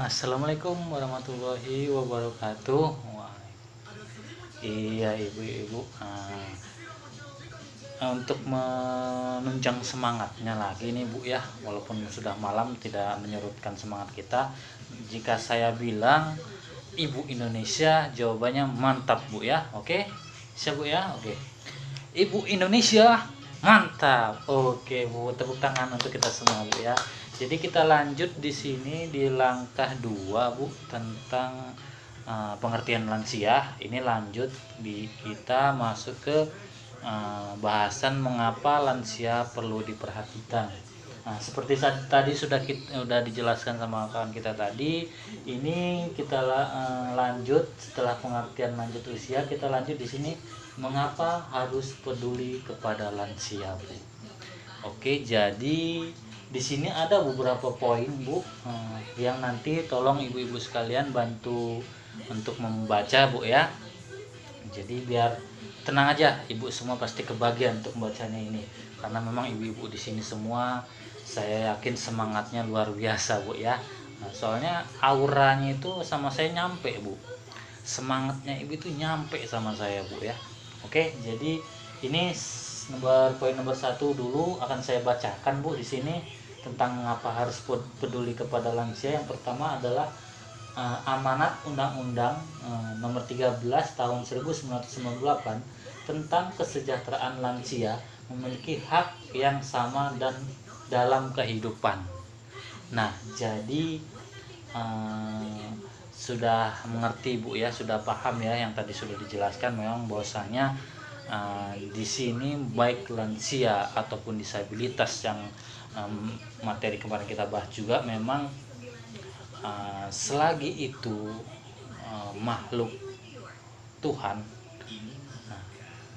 Assalamualaikum warahmatullahi wabarakatuh. Wah, iya ibu-ibu, untuk menunjang semangatnya lagi nih Bu ya, walaupun sudah malam tidak menyurutkan semangat kita. Jika saya bilang Ibu Indonesia, jawabannya mantap Bu ya. Oke, bisa Bu ya. Oke, Ibu Indonesia mantap. Oke Bu, tepuk tangan untuk kita semua Bu ya. Jadi kita lanjut di sini di langkah 2 Bu, tentang pengertian lansia. Ini lanjut di kita masuk ke bahasan mengapa lansia perlu diperhatikan. Nah, seperti tadi sudah dijelaskan sama kawan kita tadi, ini kita lanjut setelah pengertian lanjut usia, kita lanjut di sini mengapa harus peduli kepada lansia, Bu. Oke, jadi di sini ada beberapa poin, Bu, yang nanti tolong ibu-ibu sekalian bantu untuk membaca, Bu ya. Jadi biar tenang aja, ibu semua pasti kebagian untuk membacanya ini, karena memang ibu-ibu di sini semua saya yakin semangatnya luar biasa Bu ya. Nah, soalnya auranya itu sama saya nyampe Bu, semangatnya ibu itu nyampe sama saya Bu ya. Oke, jadi ini poin nomor 1 dulu akan saya bacakan Bu di sini tentang mengapa harus peduli kepada lansia. Yang pertama adalah amanat Undang-Undang nomor 13 tahun 1998 tentang kesejahteraan lansia memiliki hak yang sama dan dalam kehidupan. Nah, jadi sudah mengerti Bu ya, sudah paham ya yang tadi sudah dijelaskan, memang bahwasanya di sini baik lansia ataupun disabilitas yang materi kemarin kita bahas juga, memang selagi itu makhluk Tuhan, nah,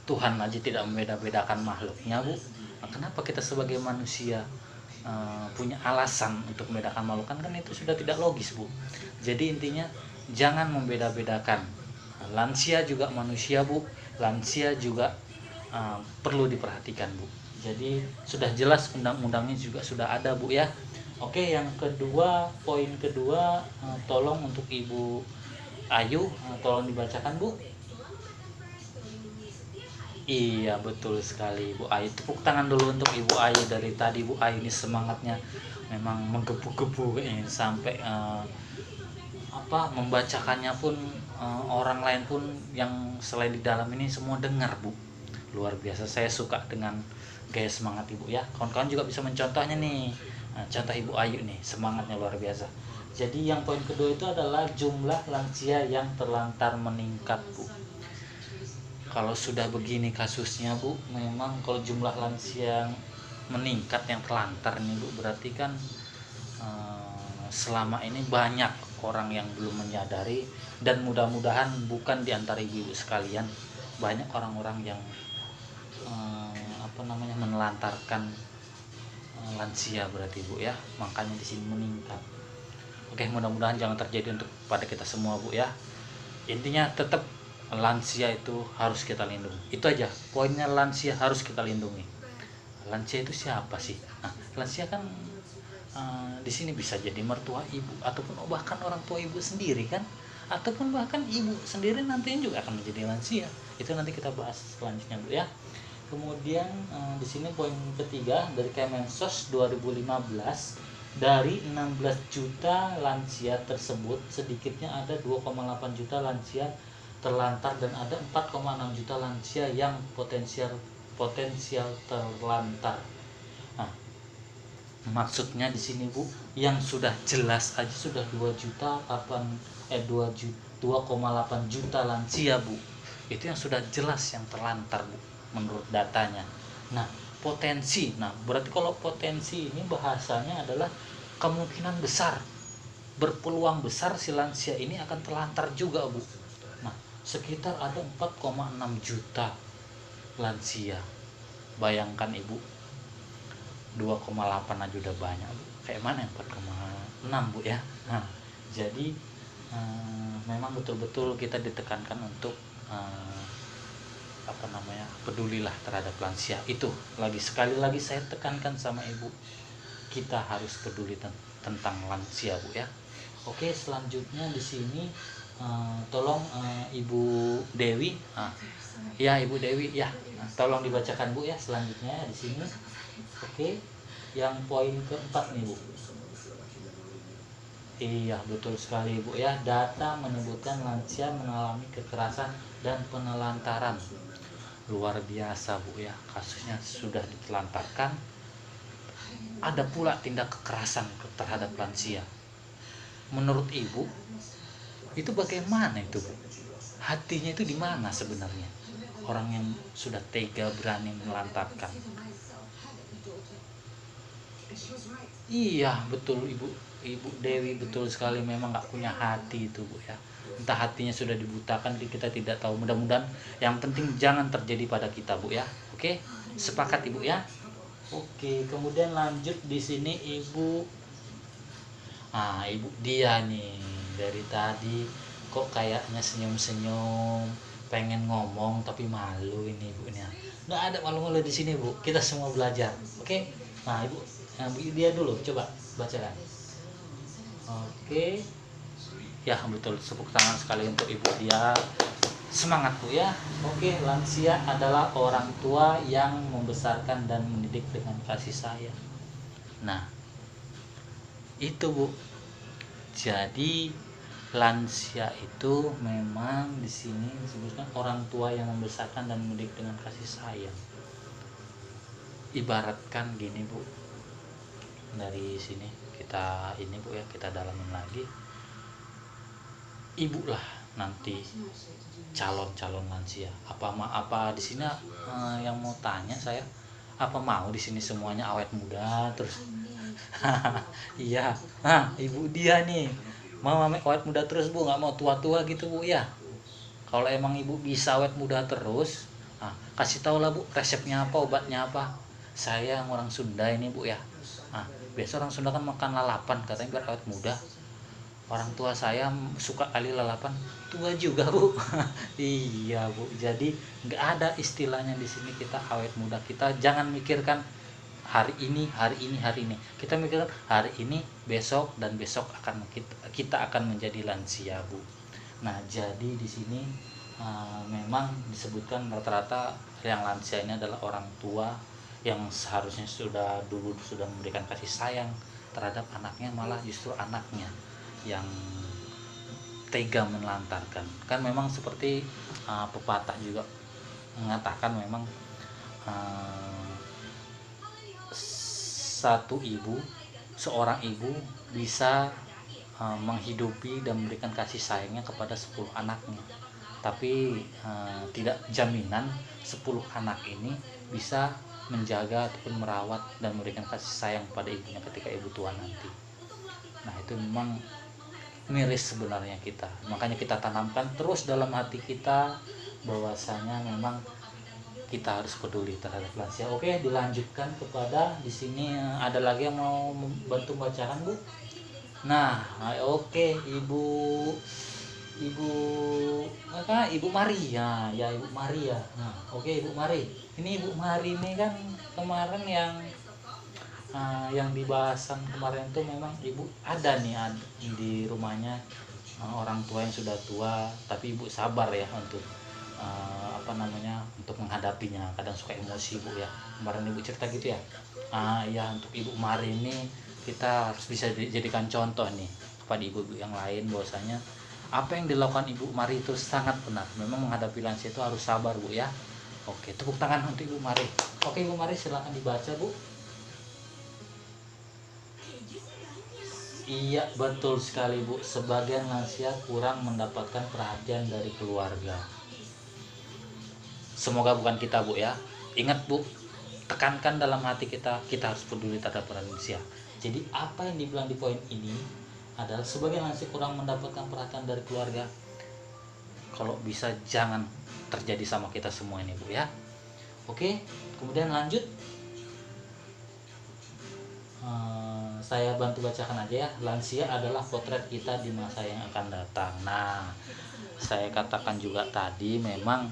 Tuhan aja tidak membeda-bedakan makhluknya Bu. Nah, kenapa kita sebagai manusia punya alasan untuk membedakan makhluk? Kan itu sudah tidak logis Bu. Jadi intinya jangan membeda-bedakan. Lansia juga manusia Bu, lansia juga perlu diperhatikan Bu. Jadi sudah jelas, undang-undangnya juga sudah ada Bu ya. Oke, yang kedua, poin kedua, tolong untuk Ibu Ayu, tolong dibacakan Bu. Iya, betul sekali Bu Ayu. Tepuk tangan dulu untuk Ibu Ayu. Dari tadi Bu Ayu ini semangatnya memang menggebu-gebu sampai membacakannya pun orang lain pun yang selain di dalam ini semua dengar Bu. Luar biasa, saya suka dengan gaya semangat Ibu ya. Kawan-kawan juga bisa mencontohnya nih. Nah, contoh Ibu Ayu nih, semangatnya luar biasa. Jadi yang poin kedua itu adalah jumlah lansia yang terlantar meningkat Bu. Kalau sudah begini kasusnya Bu, memang kalau jumlah lansia yang meningkat yang terlantar nih Bu, berarti kan selama ini banyak orang yang belum menyadari, dan mudah-mudahan bukan di antara ibu-ibu sekalian, banyak orang-orang yang menelantarkan lansia berarti Bu ya, makanya di sini meningkat. Oke, mudah-mudahan jangan terjadi untuk pada kita semua Bu ya. Intinya tetap lansia itu harus kita lindungi. Itu aja poinnya, lansia harus kita lindungi. Lansia itu siapa sih? Nah, lansia kan di sini bisa jadi mertua ibu, ataupun bahkan orang tua ibu sendiri kan, ataupun bahkan ibu sendiri nantinya juga akan menjadi lansia. Itu nanti kita bahas selanjutnya Bu ya. Kemudian di sini poin ketiga dari Kemensos 2015, dari 16 juta lansia tersebut sedikitnya ada 2,8 juta lansia terlantar dan ada 4,6 juta lansia yang potensial terlantar. Nah, maksudnya di sini Bu, yang sudah jelas aja sudah 2,8 juta lansia Bu. Itu yang sudah jelas yang terlantar Bu, menurut datanya. Nah, potensi. Nah, berarti kalau potensi ini bahasanya adalah kemungkinan besar, berpeluang besar si lansia ini akan terlantar juga Bu. Nah, sekitar ada 4,6 juta lansia. Bayangkan Ibu, 2,8 aja udah banyak Bu. Kayak mana 4,6 Bu ya. Nah, jadi memang betul-betul kita ditekankan untuk pedulilah terhadap lansia. Itu sekali lagi saya tekankan sama Ibu, kita harus peduli tentang lansia Bu ya. Oke, selanjutnya di sini tolong Ibu Dewi, ya Ibu Dewi ya, tolong dibacakan Bu ya selanjutnya di sini. Oke, yang poin keempat nih Bu. Iya betul sekali Bu ya, data menyebutkan lansia mengalami kekerasan dan penelantaran. Luar biasa Bu ya, kasusnya sudah ditelantarkan, ada pula tindak kekerasan terhadap lansia. Menurut Ibu itu bagaimana itu Bu? Hatinya itu di mana sebenarnya orang yang sudah tega berani menelantarkan? Iya betul Ibu Dewi, betul sekali, memang nggak punya hati itu Bu ya. Entah hatinya sudah dibutakan, kita tidak tahu. Mudah-mudahan yang penting jangan terjadi pada kita Bu ya. Oke, sepakat Ibu ya. Oke, kemudian lanjut di sini Ibu. Ibu dia nih dari tadi kok kayaknya senyum-senyum, pengen ngomong tapi malu ini ibunya. Nggak ada malu-malu di sini Bu, kita semua belajar. Oke, nah Ibu, Bu dia dulu coba bacakan. Oke, ya betul, tepuk tangan sekali untuk Ibu dia. Semangat Bu ya. Oke, lansia adalah orang tua yang membesarkan dan mendidik dengan kasih sayang. Nah, itu Bu. Jadi lansia itu memang di sini disebutkan orang tua yang membesarkan dan mendidik dengan kasih sayang. Ibaratkan gini Bu. Dari sini kita ini Bu ya, kita dalamin lagi. Ibu lah nanti calon lansia. Apa di sini yang mau tanya saya, apa mau di sini semuanya awet muda terus? Iya, Ibu dia nih mau awet muda terus Bu, nggak mau tua-tua gitu Bu ya. Kalau emang Ibu bisa awet muda terus, kasih tahu lah Bu resepnya apa, obatnya apa. Saya yang orang Sunda ini Bu ya. Biasa orang Sunda kan makan lalapan katanya biar awet muda. Orang tua saya suka kali lalapan, tua juga Bu. Iya Bu, jadi nggak ada istilahnya di sini kita awet muda. Kita jangan mikirkan hari ini. Kita mikirkan hari ini, besok, dan besok akan kita akan menjadi lansia Bu. Nah jadi di sini memang disebutkan rata-rata yang lansia ini adalah orang tua yang seharusnya sudah memberikan kasih sayang terhadap anaknya, malah justru anaknya yang tega menelantarkan. Kan memang seperti pepatah juga mengatakan memang seorang ibu bisa menghidupi dan memberikan kasih sayangnya kepada 10 anaknya, tapi tidak jaminan 10 anak ini bisa menjaga ataupun merawat dan memberikan kasih sayang pada ibunya ketika ibu tua nanti. Nah itu memang miris sebenarnya kita, makanya kita tanamkan terus dalam hati kita bahwasanya memang kita harus peduli terhadap lansia. Oke, dilanjutkan kepada di sini ada lagi yang mau bantu bacakan Bu. Nah, oke Ibu Maria ya Ibu Maria. Nah, oke Ibu Mari. Ini Ibu Mari ini kan kemarin yang dibahasan kemarin tuh memang Ibu ada di rumahnya orang tua yang sudah tua, tapi Ibu sabar ya untuk untuk menghadapinya. Kadang suka emosi Bu ya. Kemarin Ibu cerita gitu ya. Ya untuk Ibu Mari ini kita harus bisa dijadikan contoh nih kepada ibu-ibu yang lain bahwasanya apa yang dilakukan Ibu Mari itu sangat benar. Memang menghadapi lansia itu harus sabar Bu ya. Oke, tepuk tangan untuk Ibu Mari. Oke Ibu Mari, silakan dibaca Bu. Iya betul sekali Bu, sebagian lansia kurang mendapatkan perhatian dari keluarga. Semoga bukan kita Bu ya. Ingat Bu, tekankan dalam hati kita harus peduli terhadap lansia. Jadi apa yang dibilang di poin ini adalah sebagian lansia kurang mendapatkan perhatian dari keluarga. Kalau bisa jangan terjadi sama kita semua ini Bu ya. Oke, kemudian lanjut. Saya bantu bacakan aja ya. Lansia adalah potret kita di masa yang akan datang. Nah, saya katakan juga tadi memang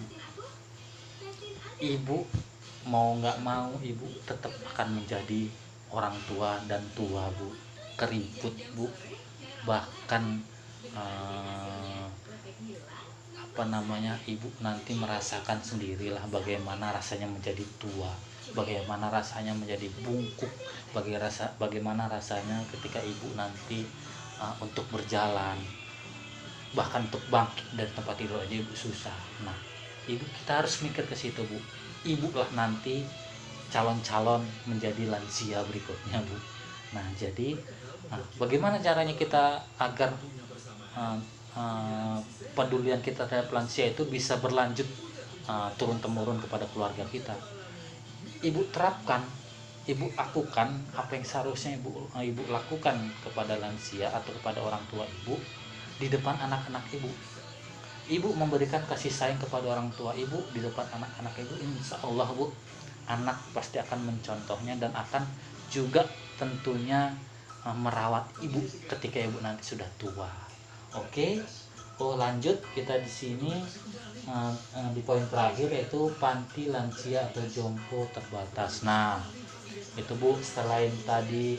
ibu mau nggak mau ibu tetap akan menjadi orang tua dan tua Bu. Keriput Bu, bahkan ibu nanti merasakan sendirilah bagaimana rasanya menjadi tua, bagaimana rasanya menjadi bungkuk, bagaimana rasanya ketika ibu nanti untuk berjalan, bahkan untuk bangkit dari tempat tidur aja ibu susah. Nah, ibu kita harus mikir ke situ, Bu. Ibu lah nanti calon-calon menjadi lansia berikutnya, Bu. Nah, jadi bagaimana caranya kita agar pedulian kita terhadap lansia itu bisa berlanjut turun temurun kepada keluarga kita. Ibu terapkan, ibu lakukan apa yang seharusnya ibu lakukan kepada lansia atau kepada orang tua ibu di depan anak-anak ibu. Ibu memberikan kasih sayang kepada orang tua ibu di depan anak-anak ibu, insya Allah, Bu, anak pasti akan mencontohnya dan akan juga tentunya merawat ibu ketika ibu nanti sudah tua. Oke. Lanjut kita di sini di poin terakhir, yaitu panti lansia atau jompo terbatas. Nah, itu Bu, selain tadi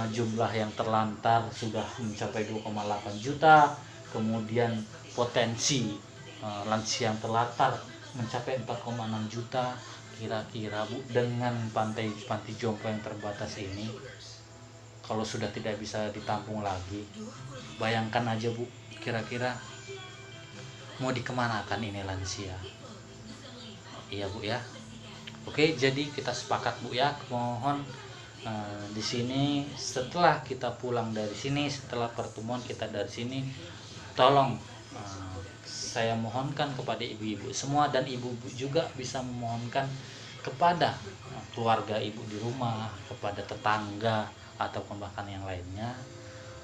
jumlah yang terlantar sudah mencapai 2,8 juta, kemudian potensi lansia yang terlantar mencapai 4,6 juta, kira-kira Bu, dengan panti jompo yang terbatas ini, kalau sudah tidak bisa ditampung lagi, bayangkan aja Bu, kira-kira mau dikemanakan ini lansia. Iya Bu ya. Oke, jadi kita sepakat Bu ya. Mohon di sini setelah kita pulang dari sini, setelah pertemuan kita dari sini, tolong saya mohonkan kepada ibu-ibu semua, dan ibu-ibu juga bisa memohonkan kepada keluarga ibu di rumah, kepada tetangga atau bahkan yang lainnya,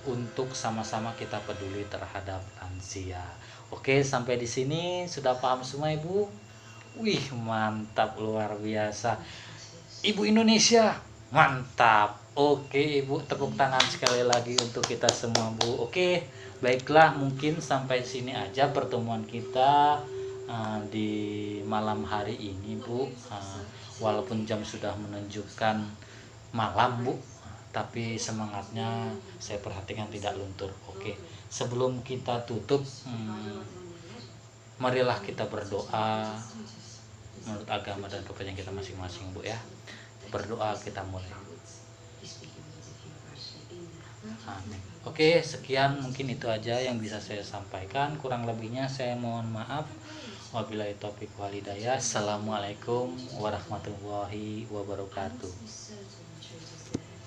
untuk sama-sama kita peduli terhadap lansia. Oke, sampai di sini sudah paham semua Ibu? Wih, mantap, luar biasa. Ibu Indonesia, mantap. Oke Ibu, tepuk tangan sekali lagi untuk kita semua Bu. Oke, baiklah, mungkin sampai sini aja pertemuan kita di malam hari ini Bu. Walaupun jam sudah menunjukkan malam Bu, tapi semangatnya saya perhatikan tidak luntur. Oke, sebelum kita tutup, marilah kita berdoa menurut agama dan kepercayaan kita masing-masing Bu ya. Berdoa kita mulai. Amin. Oke, sekian, mungkin itu aja yang bisa saya sampaikan. Kurang lebihnya saya mohon maaf. Wabillahi taufiq wal hidayah. Assalamualaikum warahmatullahi wabarakatuh.